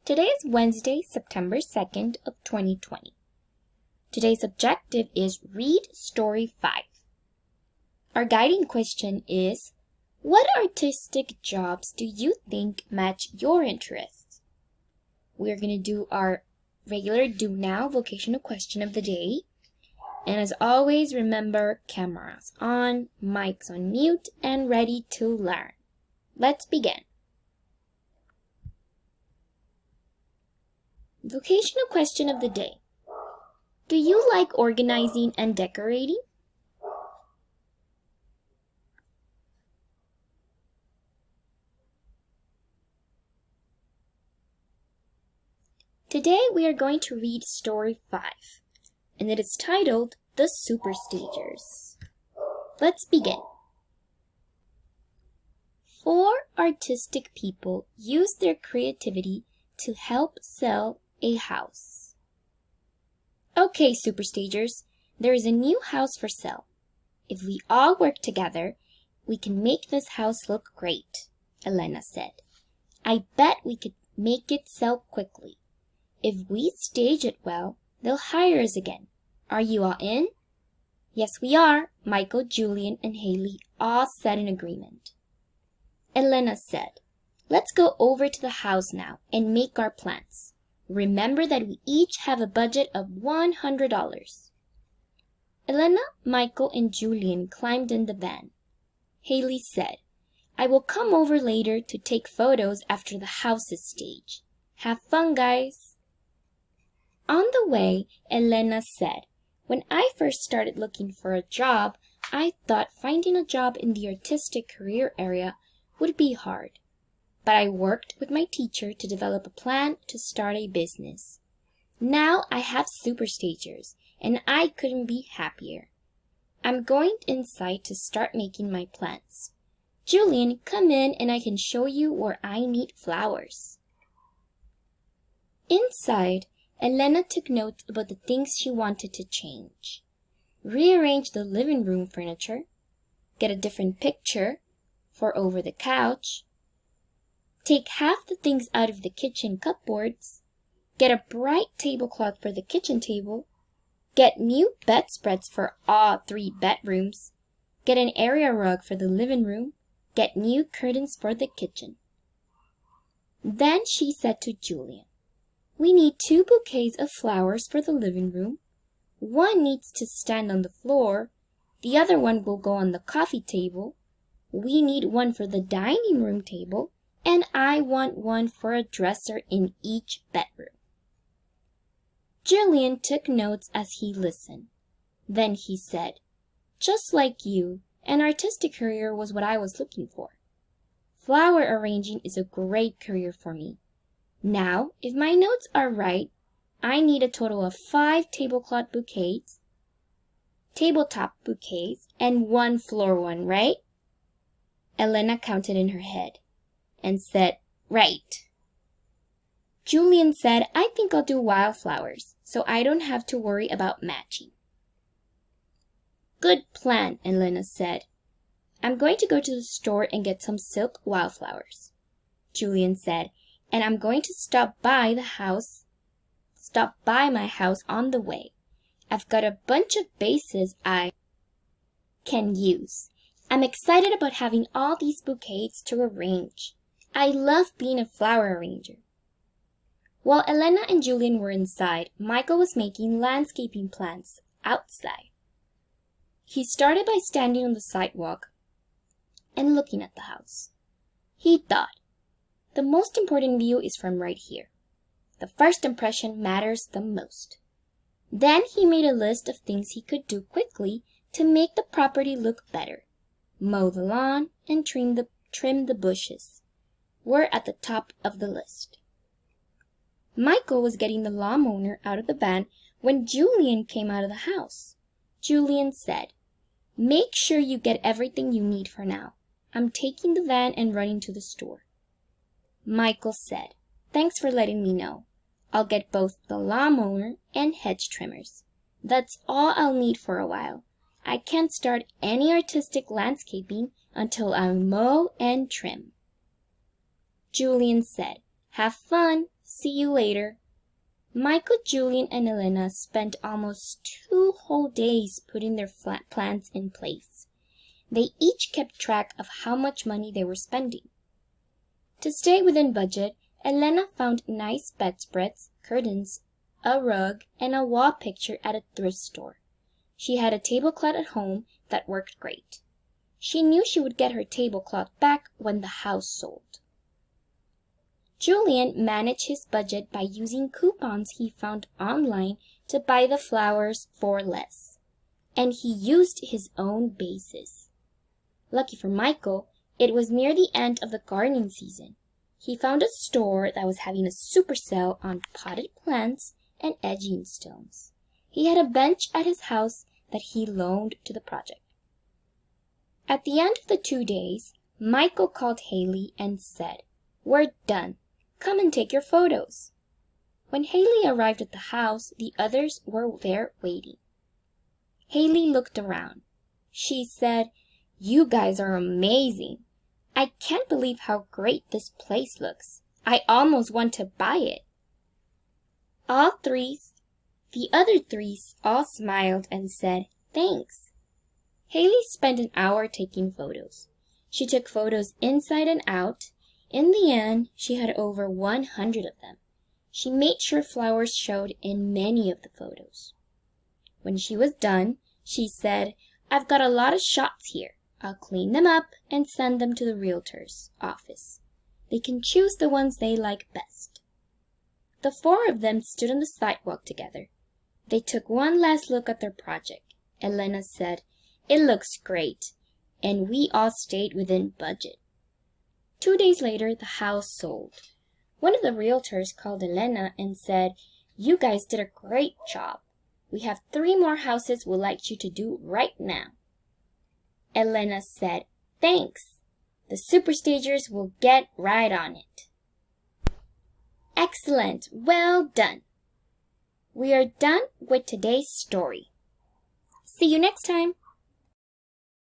Today is Wednesday, September 2nd of 2020. Today's objective is read story 5. Our guiding question is, what artistic jobs do you think match your interests? We're going to do our regular do now vocational question of the day. And as always, remember cameras on, mics on mute, and ready to learn. Let's begin. Vocational question of the day. Do you like organizing and decorating? Today we are going to read story 5, and it is titled The Superstagers. Let's begin. 4 artistic people use their creativity to help sell a house. Okay, Superstagers, there is a new house for sale. If we all work together, we can make this house look great, Elena said. I bet we could make it sell quickly. If we stage it well, they'll hire us again. Are you all in? Yes, we are, Michael, Julian, and Haley all said in agreement. Elena said, let's go over to the house now and make our plans. Remember that we each have a budget of $100. Elena, Michael, and Julian climbed in the van. Haley said, I will come over later to take photos after the house is staged. Have fun, guys. On the way, Elena said, when I first started looking for a job, I thought finding a job in the artistic career area would be hard. But I worked with my teacher to develop a plan to start a business. Now I have Superstagers, and I couldn't be happier. I'm going inside to start making my plans. Julian, come in and I can show you where I need flowers. Inside, Elena took notes about the things she wanted to change. Rearrange the living room furniture, get a different picture for over the couch, take half the things out of the kitchen cupboards, get a bright tablecloth for the kitchen table, get new bedspreads for all 3 bedrooms, get an area rug for the living room, get new curtains for the kitchen. Then she said to Julian, we need 2 bouquets of flowers for the living room. One needs to stand on the floor, the other one will go on the coffee table. We need one for the dining room table, and I want one for a dresser in each bedroom. Julian took notes as he listened. Then he said, just like you, an artistic career was what I was looking for. Flower arranging is a great career for me. Now, if my notes are right, I need a total of 5 tabletop bouquets, and 1 floor one, right? Elena counted in her head and said, right. Julian said, I think I'll do wildflowers, so I don't have to worry about matching. Good plan, Elena said. I'm going to go to the store and get some silk wildflowers. Julian said, and I'm going to stop by my house on the way. I've got a bunch of vases I can use. I'm excited about having all these bouquets to arrange. I love being a flower arranger. While Elena and Julian were inside, Michael was making landscaping plans outside. He started by standing on the sidewalk and looking at the house. He thought, the most important view is from right here. The first impression matters the most. Then he made a list of things he could do quickly to make the property look better. Mow the lawn and trim the bushes were at the top of the list. Michael was getting the lawnmower out of the van when Julian came out of the house. Julian said, make sure you get everything you need for now. I'm taking the van and running to the store. Michael said, thanks for letting me know. I'll get both the lawnmower and hedge trimmers. That's all I'll need for a while. I can't start any artistic landscaping until I mow and trim. Julian said, have fun, See you later. Michael, Julian, and Elena spent almost 2 whole days putting their plans in place. They each kept track of how much money they were spending. To stay within budget, Elena found nice bedspreads, curtains, a rug, and a wall picture at a thrift store. She had a tablecloth at home that worked great. She knew she would get her tablecloth back when the house sold. Julian managed his budget by using coupons he found online to buy the flowers for less, and he used his own vases. Lucky for Michael, it was near the end of the gardening season. He found a store that was having a super sale on potted plants and edging stones. He had a bench at his house that he loaned to the project. At the end of the 2 days, Michael called Haley and said, "We're done. Come and take your photos." When Haley arrived at the house, the others were there waiting. Haley looked around. She said, "You guys are amazing. I can't believe how great this place looks. I almost want to buy it." The other three all smiled and said, "Thanks." Haley spent an hour taking photos. She took photos inside and out. In the end, she had over 100 of them. She made sure flowers showed in many of the photos. When she was done, she said, "I've got a lot of shots here. I'll clean them up and send them to the realtor's office. They can choose the ones they like best." The 4 of them stood on the sidewalk together. They took one last look at their project. Elena said, "It looks great," and we all stayed within budget. 2 days later, the house sold. One of the realtors called Elena and said, "You guys did a great job. We have 3 more houses we'd like you to do right now." Elena said, "Thanks. The Superstagers will get right on it." Excellent. Well done. We are done with today's story. See you next time.